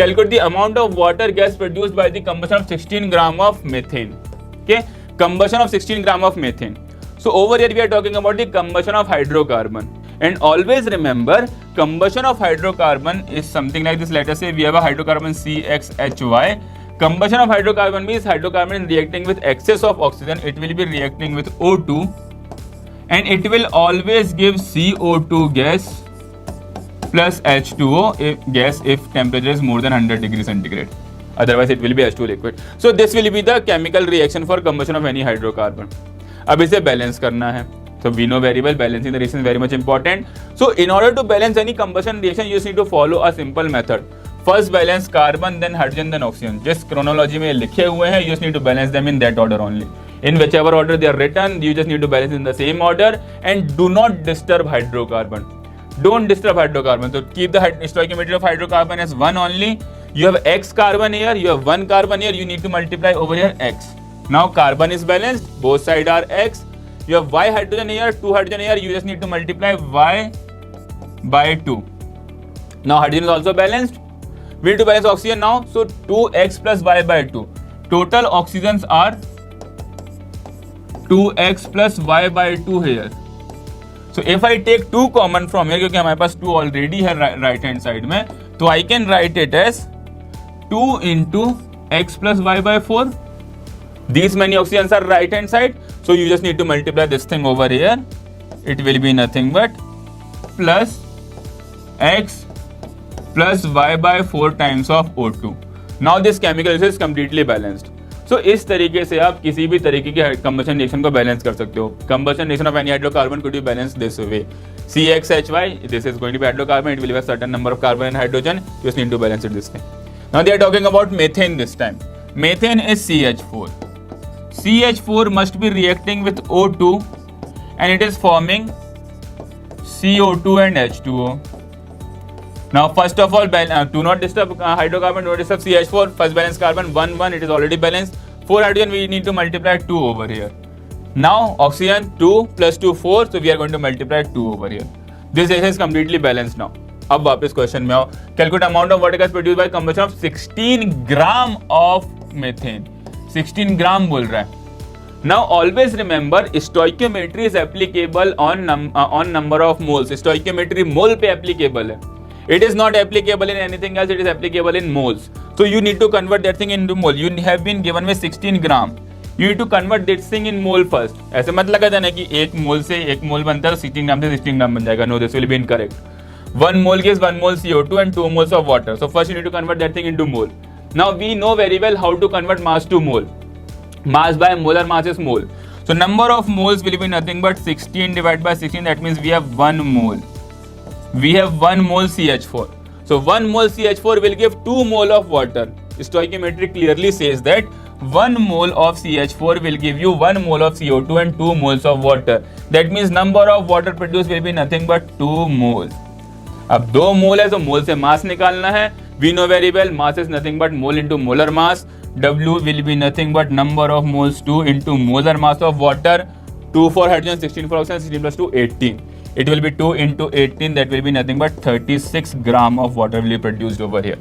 calculate the amount of water gas produced by the combustion of 16 gram of methane. Okay, combustion of 16 gram of methane. So over here we are talking about the combustion of hydrocarbon. And always remember, combustion of hydrocarbon is something like this. Let us say we have a hydrocarbon CXHY. Combustion of hydrocarbon means hydrocarbon reacting with excess of oxygen. It will be reacting with O2, and it will always give CO2 gas plus H2O gas if temperature is more than 100 degrees centigrade. Otherwise it will be H2 liquid. So this will be the chemical reaction for combustion of any hydrocarbon. अब इसे balance करना है. So we know very well balancing the reaction is very much important. So in order to balance any combustion reaction, you just need to follow a simple method. First balance carbon, then hydrogen, then oxygen. जिस chronology में लिखे हुए हैं, you just need to balance them in that order only. In whichever order they are written, you just need to balance in the same order and do not disturb hydrocarbon. Don't disturb hydrocarbon. So keep the stoichiometry of hydrocarbon as 1 only. You have X carbon here, you have 1 carbon here, you need to multiply over here X. Now carbon is balanced, both sides are X. You have Y hydrogen here, 2 hydrogen here, you just need to multiply Y by 2. Now hydrogen is also balanced. We need to balance oxygen now, so 2X plus Y by 2. Total oxygens are 2X plus Y by 2 here. So if I take 2 common from here, क्योंकि हमारे पास 2 already है right hand side में, तो I can write it as 2 into X plus Y by 4. These many oxygens are right hand side, so you just need to multiply this thing over here. It will be nothing but plus X plus Y by 4 times of O2. Now this chemical is completely balanced. So इस तरीके से आप किसी भी तरीके के combustion reaction को balance कर सकते हो. Combustion reaction of any hydrocarbon could be balanced this way. CXHY, this is going to be hydrocarbon. It will have a certain number of carbon and hydrogen. You just need to balance it this way. Now they are talking about methane this time. Methane is CH4. CH4 must be reacting with O2 and it is forming CO2 and H2O. Now first of all, do not disturb hydrocarbon, do not disturb CH4. First balance carbon 1 1, it is already balanced. 4 hydrogen, we need to multiply 2 over here. Now oxygen 2 plus 2 4, so we are going to multiply 2 over here. This is completely balanced now. अब वापस question में आओ. Calculate amount of water gas produced by combustion of 16 gram of methane. 16 gram बोल रहा है. Now always remember, stoichiometry is applicable on number of moles. Stoichiometry mole पे applicable है. It is not applicable in anything else. It is applicable in moles. So you need to convert that thing into mole. You have been given with 16 gram. You need to convert this thing in mole first. ऐसे मत लगा जाना कि एक मोल से एक मोल बनता है, 16 ग्राम से 16 ग्राम बन जाएगा. No, this will be incorrect. 1 mole gives 1 mole CO2 and 2 moles of water. So first you need to convert that thing into mole. Now we know very well how to convert mass to mole. Mass by molar mass is mole. So number of moles will be nothing but 16 divided by 16. That means we have 1 mole. We have 1 mole CH4. So 1 mole CH4 will give 2 mole of water. Stoichiometry clearly says that 1 mole of CH4 will give you 1 mole of CO2 and 2 moles of water. That means number of water produced will be nothing but 2 moles. अब 2 मोल है तो मोल से मास निकालना है. We know very well mass is nothing but mole into molar mass. W will be nothing but number of moles 2 into molar mass of water. 2 for hydrogen, 16 for oxygen, 16 plus 2, 18. It will be 2 into 18, that will be nothing but 36 gram of water will be produced over here.